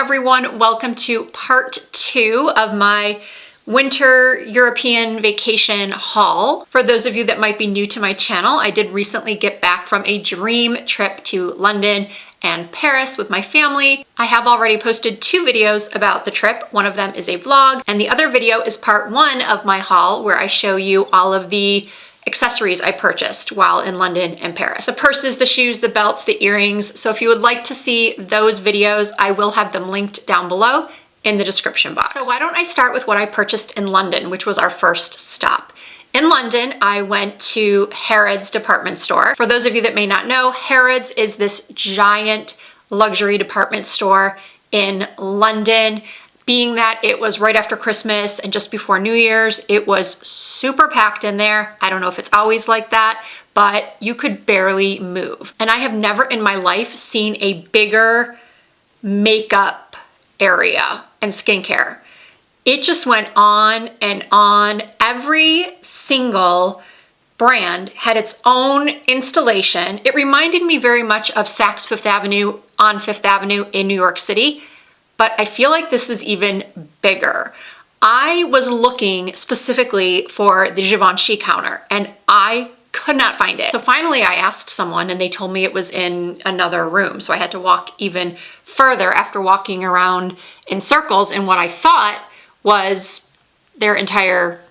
everyone, welcome to part 2 of my winter European vacation haul. For those of you that might be new to my channel, I did recently get back from a dream trip to London and Paris with my family. I have already posted 2 videos about the trip. One of them is a vlog, and the other video is part 1 of my haul where I show you all of the accessories I purchased while in London and Paris. The purses, the shoes, the belts, the earrings. So if you would like to see those videos, I will have them linked down below in the description box. So why don't I start with what I purchased in London, which was our first stop. In London, I went to Harrods department store. For those of you that may not know, Harrods is this giant luxury department store in London. Being that it was right after Christmas and just before New Year's, it was super packed in there. I don't know if it's always like that, but you could barely move. And I have never in my life seen a bigger makeup area and skincare. It just went on and on. Every single brand had its own installation. It reminded me very much of Saks Fifth Avenue on Fifth Avenue in New York City, but I feel like this is even bigger. I was looking specifically for the Givenchy counter and I could not find it. So finally I asked someone and they told me it was in another room. So I had to walk even further after walking around in circles in what I thought was their entire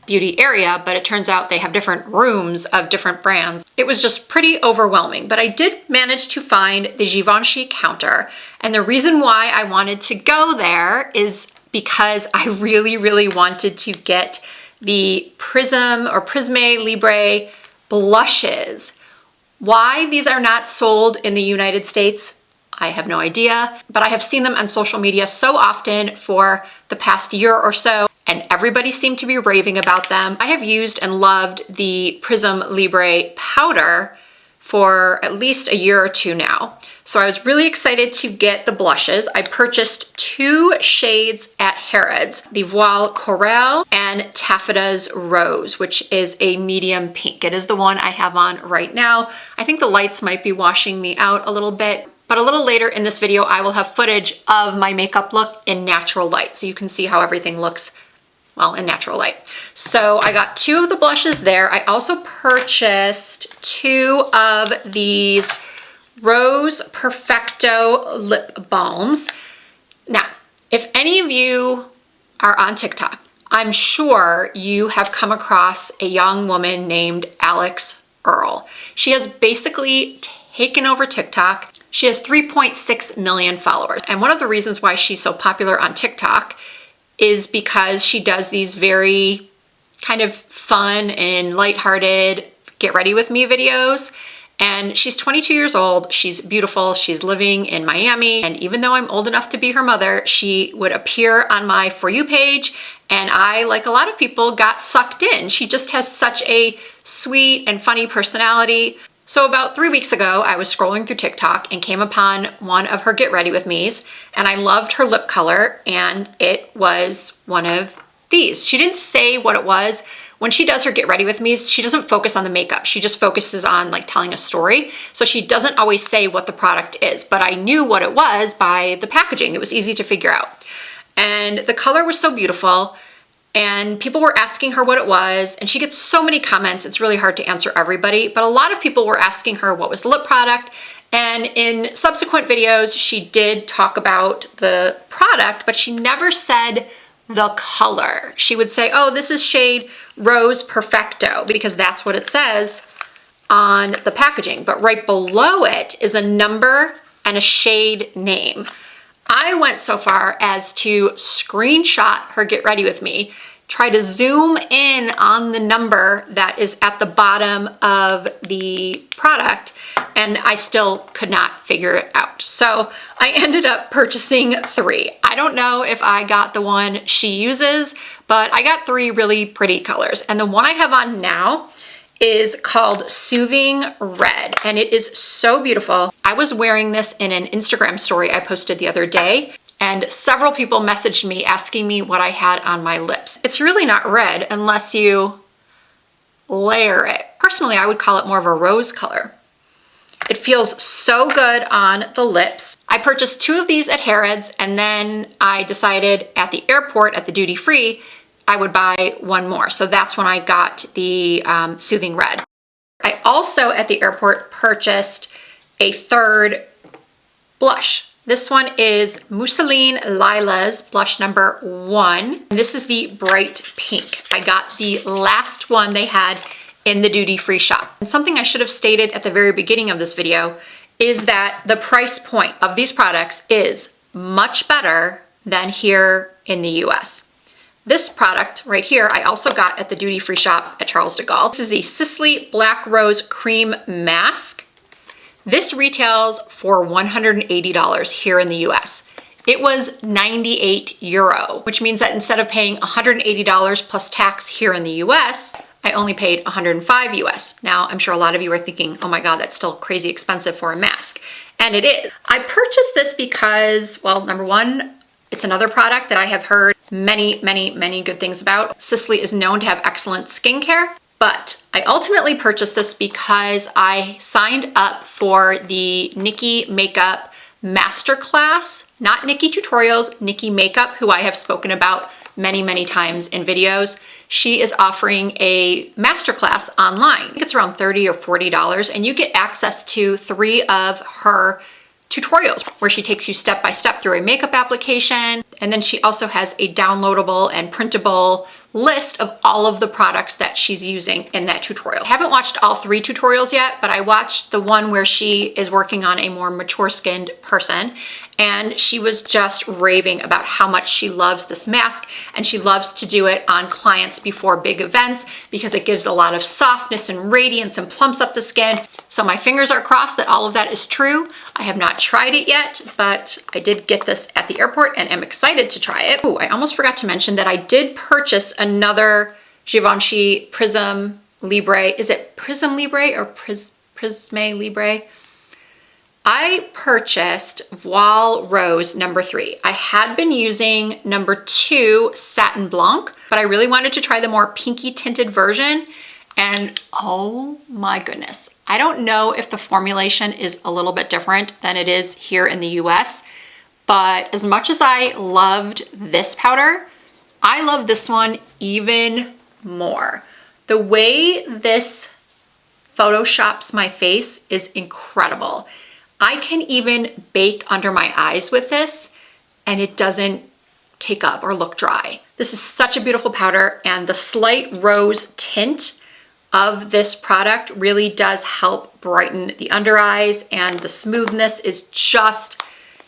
beauty area, but it turns out they have different rooms of different brands. It was just pretty overwhelming, but I did manage to find the Givenchy counter. And the reason why I wanted to go there is because I really wanted to get the Prism or Prisme Libre blushes. Why these are not sold in the United States, I have no idea, but I have seen them on social media so often for the past year or so, and everybody seemed to be raving about them. I have used and loved the Prism Libre powder for at least a year or 2 now. So I was really excited to get the blushes. I purchased 2 shades at Harrods, the Voile Coral and Taffeta's Rose, which is a medium pink. It is the one I have on right now. I think the lights might be washing me out a little bit, but a little later in this video, I will have footage of my makeup look in natural light, so you can see how everything looks, well, in natural light. So I got 2 of the blushes there. I also purchased 2 of these Rose Perfecto lip balms. Now, if any of you are on TikTok, I'm sure you have come across a young woman named Alex Earle. She has basically taken over TikTok. She has 3.6 million followers. And one of the reasons why she's so popular on TikTok is because she does these very kind of fun and lighthearted get ready with me videos. And she's 22 years old, she's beautiful, she's living in Miami, and even though I'm old enough to be her mother, she would appear on my For You page, and I, like a lot of people, got sucked in. She just has such a sweet and funny personality. So about 3 weeks ago, I was scrolling through TikTok and came upon one of her Get Ready With Me's, and I loved her lip color, and it was one of these. She didn't say what it was. When she does her Get Ready With Me's, she doesn't focus on the makeup. She just focuses on like telling a story. So she doesn't always say what the product is, but I knew what it was by the packaging. It was easy to figure out. And the color was so beautiful. And people were asking her what it was, and she gets so many comments, it's really hard to answer everybody, but a lot of people were asking her what was the lip product, and in subsequent videos, she did talk about the product, but she never said the color. She would say, oh, this is shade Rose Perfecto, because that's what it says on the packaging, but right below it is a number and a shade name. I went so far as to screenshot her Get Ready With Me, try to zoom in on the number that is at the bottom of the product, and I still could not figure it out. So I ended up purchasing 3. I don't know if I got the one she uses, but I got 3 really pretty colors. And the one I have on now is called Soothing Red, and it is so beautiful. I was wearing this in an Instagram story I posted the other day, and several people messaged me asking me what I had on my lips. It's really not red unless you layer it. Personally, I would call it more of a rose color. It feels so good on the lips. I purchased 2 of these at Harrods, and then I decided at the airport at the duty free I would buy 1 more. So that's when I got the Soothing Red. I also at the airport purchased a 3rd blush. This one is Mousseline Lila's blush number 1. This is the bright pink. I got the last one they had in the duty-free shop. And something I should have stated at the very beginning of this video is that the price point of these products is much better than here in the US. This product right here, I also got at the duty-free shop at Charles de Gaulle. This is the Sisley Black Rose Cream Mask. This retails for $180 here in the US. It was 98 euro, which means that instead of paying $180 plus tax here in the US, I only paid 105 US. Now, I'm sure a lot of you are thinking, oh my God, that's still crazy expensive for a mask. And it is. I purchased this because, well, number one, it's another product that I have heard many, many, many good things about. Sisley is known to have excellent skincare, but I ultimately purchased this because I signed up for the Nikki Makeup Masterclass, not Nikki Tutorials, Nikki Makeup, who I have spoken about many, many times in videos. She is offering a masterclass online. I think it's around $30 or $40, and you get access to 3 of her tutorials where she takes you step by step through a makeup application. And then she also has a downloadable and printable list of all of the products that she's using in that tutorial. I haven't watched all 3 tutorials yet, but I watched the one where she is working on a more mature skinned person, and she was just raving about how much she loves this mask, and she loves to do it on clients before big events because it gives a lot of softness and radiance and plumps up the skin. So my fingers are crossed that all of that is true. I have not tried it yet, but I did get this at the airport and am excited to try it. Oh, I almost forgot to mention that I did purchase another Givenchy Prism Libre. Is it Prism Libre or Prisme Libre? I purchased Voile Rose number 3. I had been using number 2 Satin Blanc, but I really wanted to try the more pinky tinted version. And oh my goodness, I don't know if the formulation is a little bit different than it is here in the US, but as much as I loved this powder, I love this one even more. The way this photoshops my face is incredible. I can even bake under my eyes with this and it doesn't cake up or look dry. This is such a beautiful powder, and the slight rose tint of this product really does help brighten the under eyes, and the smoothness is just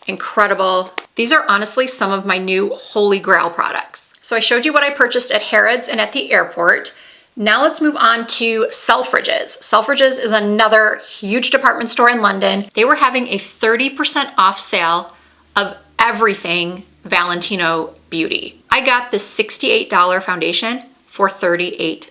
incredible. These are honestly some of my new holy grail products. So I showed you what I purchased at Harrods and at the airport. Now let's move on to Selfridges. Selfridges is another huge department store in London. They were having a 30% off sale of everything Valentino Beauty. I got this $68 foundation for $38.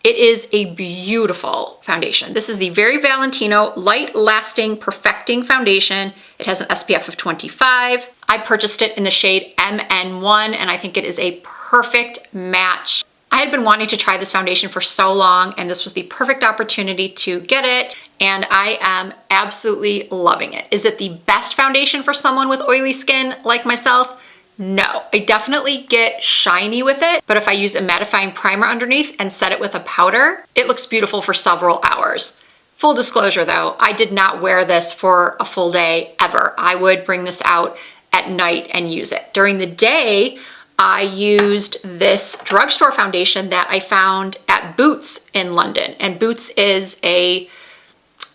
It is a beautiful foundation. This is the Very Valentino Light Lasting Perfecting Foundation. It has an SPF of 25. I purchased it in the shade MN1, and I think it is a perfect match. I had been wanting to try this foundation for so long, and this was the perfect opportunity to get it, and I am absolutely loving it. Is it the best foundation for someone with oily skin like myself? No, I definitely get shiny with it, but if I use a mattifying primer underneath and set it with a powder, it looks beautiful for several hours. Full disclosure though, I did not wear this for a full day ever. I would bring this out at night and use it. During the day, I used this drugstore foundation that I found at Boots in London. And Boots is a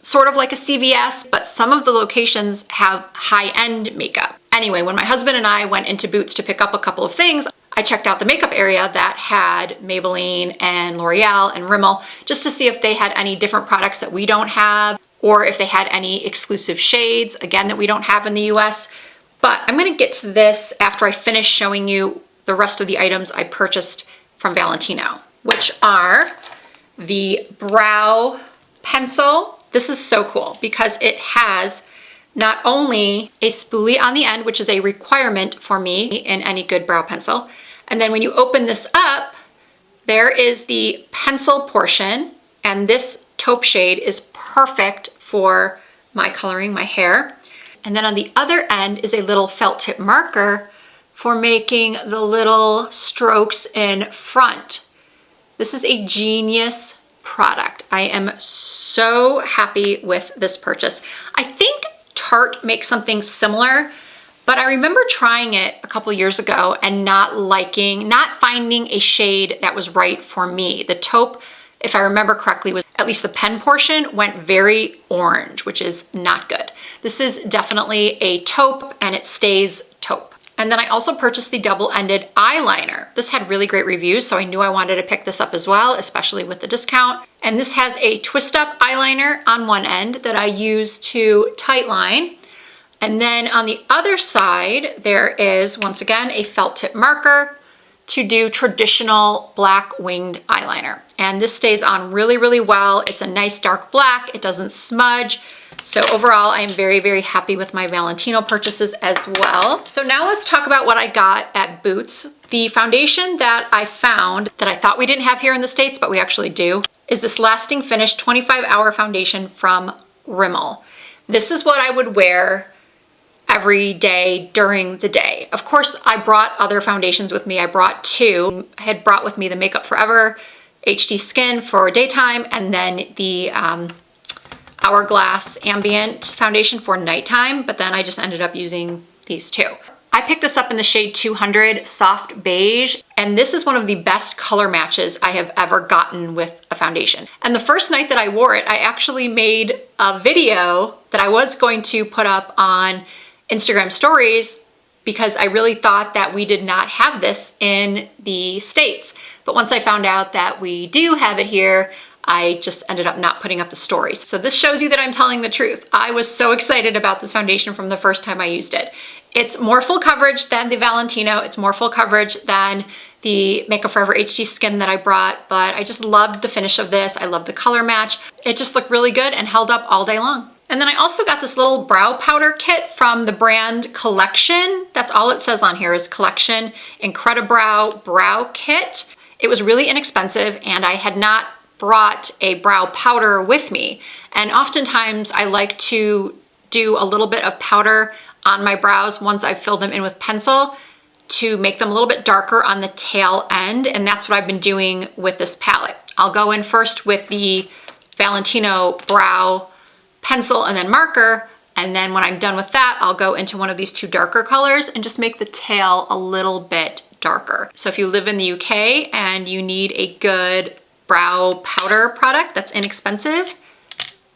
sort of like a CVS, but some of the locations have high-end makeup. Anyway, when my husband and I went into Boots to pick up a couple of things, I checked out the makeup area that had Maybelline and L'Oreal and Rimmel just to see if they had any different products that we don't have, or if they had any exclusive shades, again, that we don't have in the US. But I'm gonna get to this after I finish showing you the rest of the items I purchased from Valentino, which are the brow pencil. This is so cool because it has not only a spoolie on the end, which is a requirement for me in any good brow pencil, and then when you open this up, there is the pencil portion, and this taupe shade is perfect for my coloring my hair. And then on the other end is a little felt tip marker for making the little strokes in front. This is a genius product. I am so happy with this purchase. I think Tarte makes something similar, but I remember trying it a couple years ago and not finding a shade that was right for me. The taupe, if I remember correctly, was at least the pen portion went very orange, which is not good. This is definitely a taupe and it stays taupe. And then I also purchased the double-ended eyeliner. This had really great reviews, so I knew I wanted to pick this up as well, especially with the discount. And this has a twist-up eyeliner on one end that I use to tightline. And then on the other side, there is, once again, a felt tip marker to do traditional black winged eyeliner. And this stays on really, really well. It's a nice dark black. It doesn't smudge. So overall, I'm very, very happy with my Valentino purchases as well. So now let's talk about what I got at Boots. The foundation that I found that I thought we didn't have here in the States, but we actually do, is this Lasting Finish 25-Hour Foundation from Rimmel. This is what I would wear every day during the day. Of course, I brought other foundations with me. I brought two. I had brought with me the Makeup Forever HD Skin for daytime, and then the Hourglass Ambient Foundation for nighttime, but then I just ended up using these two. I picked this up in the shade 200 Soft Beige, and this is one of the best color matches I have ever gotten with a foundation. And the first night that I wore it, I actually made a video that I was going to put up on Instagram stories because I really thought that we did not have this in the States. But once I found out that we do have it here, I just ended up not putting up the stories. So this shows you that I'm telling the truth. I was so excited about this foundation from the first time I used it. It's more full coverage than the Valentino. It's more full coverage than the Makeup Forever HD Skin that I brought, but I just loved the finish of this. I love the color match. It just looked really good and held up all day long. And then I also got this little brow powder kit from the brand Collection. That's all it says on here is Collection Incredibrow Brow Kit. It was really inexpensive and I had not brought a brow powder with me. And oftentimes I like to do a little bit of powder on my brows once I've filled them in with pencil to make them a little bit darker on the tail end. And that's what I've been doing with this palette. I'll go in first with the Valentino brow pencil and then marker. And then when I'm done with that, I'll go into one of these two darker colors and just make the tail a little bit darker. So if you live in the UK and you need a good brow powder product that's inexpensive,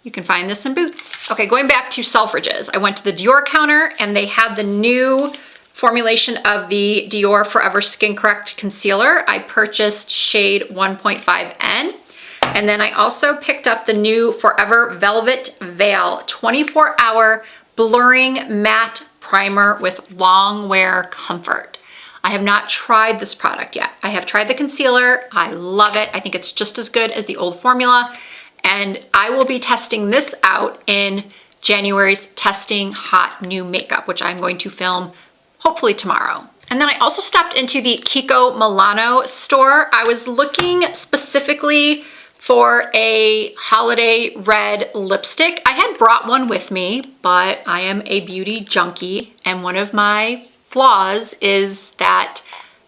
you can find this in Boots. Okay, going back to Selfridges, I went to the Dior counter and they had the new formulation of the Dior Forever Skin Correct Concealer. I purchased shade 1.5N. And then I also picked up the new Forever Velvet Veil 24-hour blurring matte primer with long wear comfort. I have not tried this product yet. I have tried the concealer. I love it. I think it's just as good as the old formula. And I will be testing this out in January's Testing Hot New Makeup, which I'm going to film hopefully tomorrow. And then I also stopped into the Kiko Milano store. I was looking specifically for a holiday red lipstick. I had brought one with me, but I am a beauty junkie. And one of my flaws is that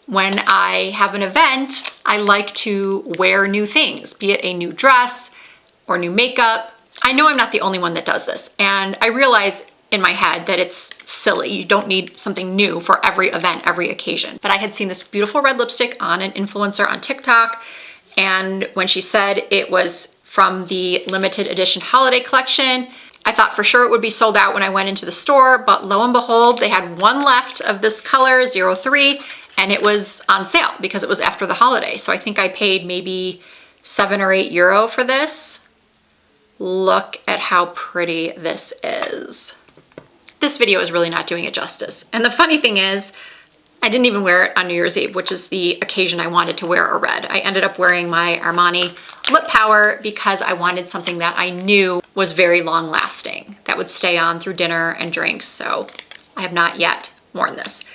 when I have an event, I like to wear new things, be it a new dress or new makeup. I know I'm not the only one that does this. And I realize in my head that it's silly. You don't need something new for every event, every occasion. But I had seen this beautiful red lipstick on an influencer on TikTok. And when she said it was from the limited edition holiday collection, I thought for sure it would be sold out when I went into the store, but lo and behold, they had one left of this color, 03, and it was on sale because it was after the holiday. So I think I paid maybe €7 or €8 for this. Look at how pretty this is. This video is really not doing it justice. And the funny thing is, I didn't even wear it on New Year's Eve, which is the occasion I wanted to wear a red. I ended up wearing my Armani Lip Power because I wanted something that I knew was very long lasting, that would stay on through dinner and drinks. So I have not yet worn this.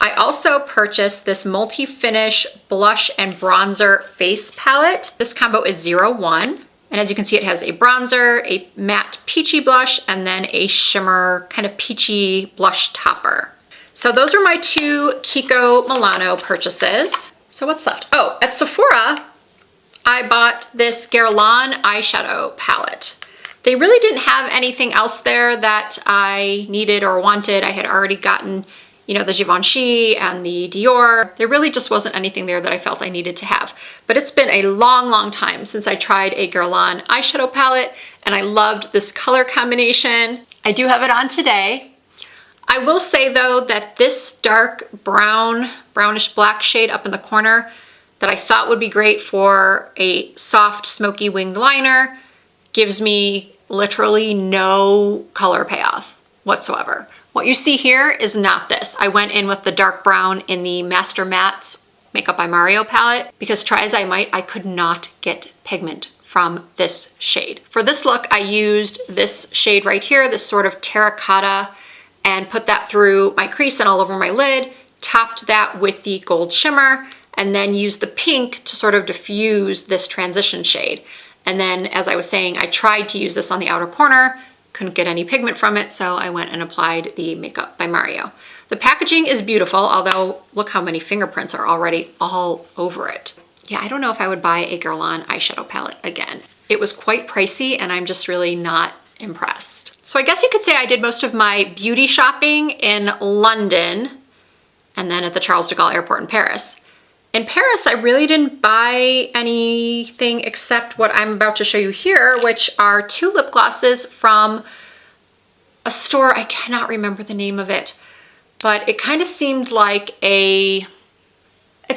I also purchased this multi-finish blush and bronzer face palette. This combo is 01. And as you can see, it has a bronzer, a matte peachy blush, and then a shimmer kind of peachy blush topper. So those were my 2 Kiko Milano purchases. So what's left? Oh, at Sephora, I bought this Guerlain eyeshadow palette. They really didn't have anything else there that I needed or wanted. I had already gotten, you know, the Givenchy and the Dior. There really just wasn't anything there that I felt I needed to have. But it's been a long, long time since I tried a Guerlain eyeshadow palette, and I loved this color combination. I do have it on today. I will say though that this dark brown, brownish black shade up in the corner that I thought would be great for a soft, smoky winged liner gives me literally no color payoff whatsoever. What you see here is not this. I went in with the dark brown in the Master Mattes Makeup by Mario palette because try as I might, I could not get pigment from this shade. For this look, I used this shade right here, this sort of terracotta, and put that through my crease and all over my lid, topped that with the gold shimmer, and then used the pink to sort of diffuse this transition shade. And then, as I was saying, I tried to use this on the outer corner, couldn't get any pigment from it, so I went and applied the Makeup by Mario. The packaging is beautiful, although look how many fingerprints are already all over it. Yeah, I don't know if I would buy a Guerlain eyeshadow palette again. It was quite pricey, and I'm just really not impressed. So I guess you could say I did most of my beauty shopping in London, and then at the Charles de Gaulle Airport in Paris. In Paris, I really didn't buy anything except what I'm about to show you here, which are 2 lip glosses from a store, I cannot remember the name of it, but it kind of seemed like it's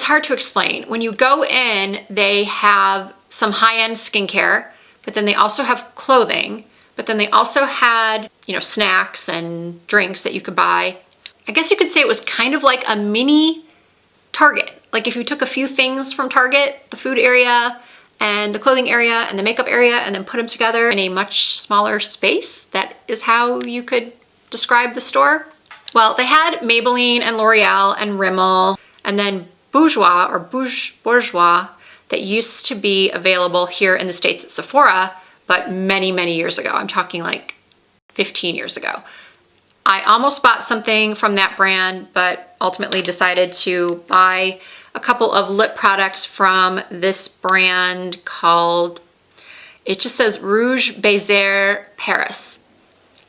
hard to explain. When you go in, they have some high-end skincare, but then they also have clothing, but then they also had, you know, snacks and drinks that you could buy. I guess you could say it was kind of like a mini Target. Like if you took a few things from Target, the food area and the clothing area and the makeup area, and then put them together in a much smaller space, that is how you could describe the store. Well, they had Maybelline and L'Oreal and Rimmel, and then Bourjois or Bourjois that used to be available here in the States at Sephora, but many, many years ago. I'm talking like 15 years ago. I almost bought something from that brand, but ultimately decided to buy a couple of lip products from this brand called, it just says Rouge Baiser Paris.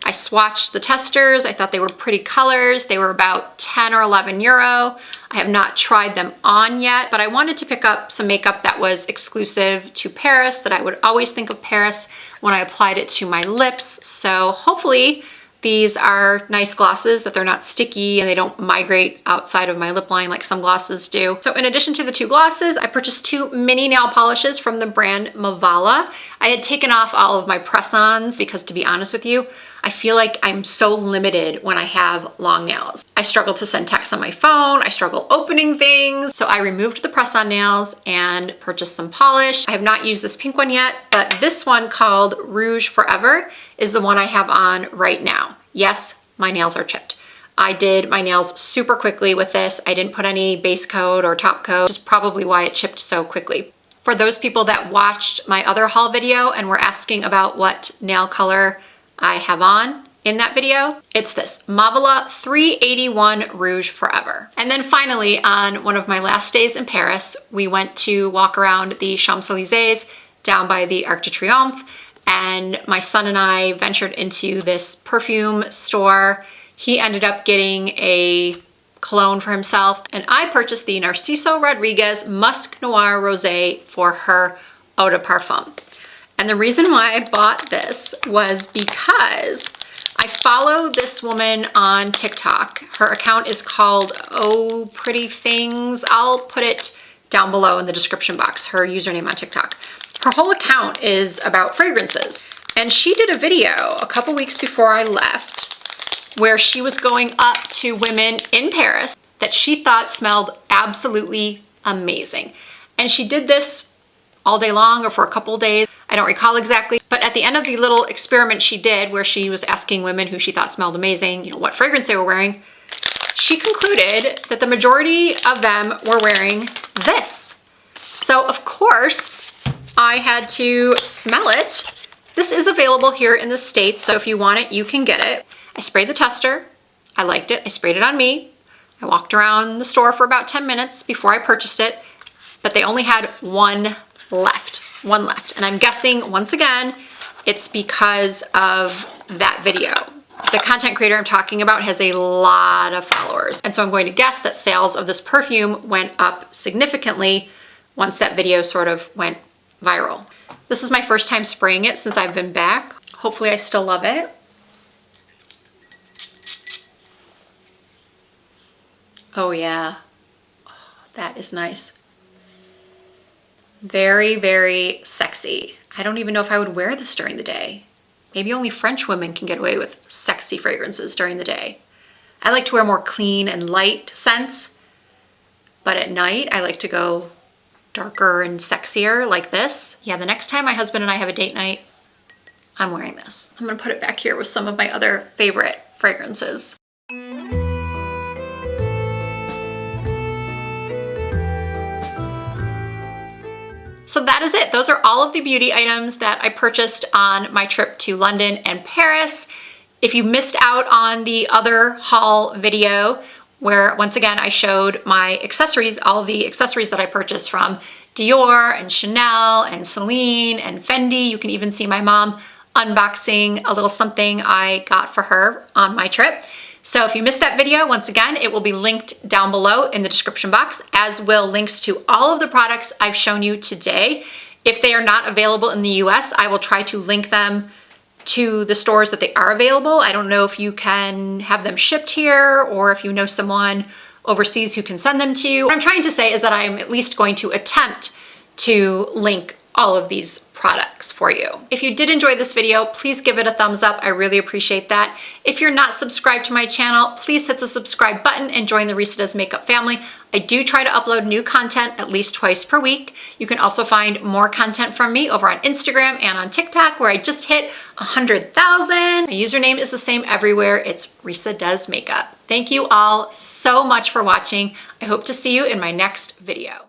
I swatched the testers. I thought they were pretty colors. They were about 10 or 11 euro. I have not tried them on yet, but I wanted to pick up some makeup that was exclusive to Paris, that I would always think of Paris when I applied it to my lips. So hopefully these are nice glosses, that they're not sticky and they don't migrate outside of my lip line like some glosses do. So in addition to the 2 glosses, I purchased 2 mini nail polishes from the brand Mavala. I had taken off all of my press-ons because, to be honest with you, I feel like I'm so limited when I have long nails. I struggle to send texts on my phone, I struggle opening things, so I removed the press-on nails and purchased some polish. I have not used this pink one yet, but this one called Rouge Forever is the one I have on right now. Yes, my nails are chipped. I did my nails super quickly with this. I didn't put any base coat or top coat, which is probably why it chipped so quickly. For those people that watched my other haul video and were asking about what nail color I have on in that video, it's this Mavala 381 Rouge Forever. And then finally, on one of my last days in Paris, we went to walk around the Champs-Élysées down by the Arc de Triomphe, and my son and I ventured into this perfume store. He ended up getting a cologne for himself, and I purchased the Narciso Rodriguez Musc Noir Rosé for her eau de parfum. And the reason why I bought this was because I follow this woman on TikTok. Her account is called Oh Pretty Things. I'll put it down below in the description box, her username on TikTok. Her whole account is about fragrances. And she did a video a couple weeks before I left where she was going up to women in Paris that she thought smelled absolutely amazing. And she did this all day long or for a couple days. I don't recall exactly, but at the end of the little experiment she did where she was asking women who she thought smelled amazing, you know, what fragrance they were wearing, she concluded that the majority of them were wearing this. So of course, I had to smell it. This is available here in the States, so if you want it, you can get it. I sprayed the tester. I liked it. I sprayed it on me. I walked around the store for about 10 minutes before I purchased it, but they only had one left. And I'm guessing, once again, it's because of that video. The content creator I'm talking about has a lot of followers, and so I'm going to guess that sales of this perfume went up significantly once that video sort of went viral. This is my first time spraying it since I've been back. Hopefully I still love it. Oh yeah, oh, that is nice. Very, very sexy. I don't even know if I would wear this during the day. Maybe only French women can get away with sexy fragrances during the day. I like to wear more clean and light scents, but at night I like to go darker and sexier like this. Yeah, the next time my husband and I have a date night, I'm wearing this. I'm gonna put it back here with some of my other favorite fragrances. So that is it. Those are all of the beauty items that I purchased on my trip to London and Paris. If you missed out on the other haul video, where once again I showed my accessories, all of the accessories that I purchased from Dior and Chanel and Celine and Fendi. You can even see my mom unboxing a little something I got for her on my trip. So if you missed that video, once again, it will be linked down below in the description box, as will links to all of the products I've shown you today. If they are not available in the US, I will try to link them to the stores that they are available. I don't know if you can have them shipped here or if you know someone overseas who can send them to you. What I'm trying to say is that I'm at least going to attempt to link all of these products for you. If you did enjoy this video, please give it a thumbs up. I really appreciate that. If you're not subscribed to my channel, please hit the subscribe button and join the Risa Does Makeup family. I do try to upload new content at least twice per week. You can also find more content from me over on Instagram and on TikTok, where I just hit 100,000. My username is the same everywhere. It's Risa Does Makeup. Thank you all so much for watching. I hope to see you in my next video.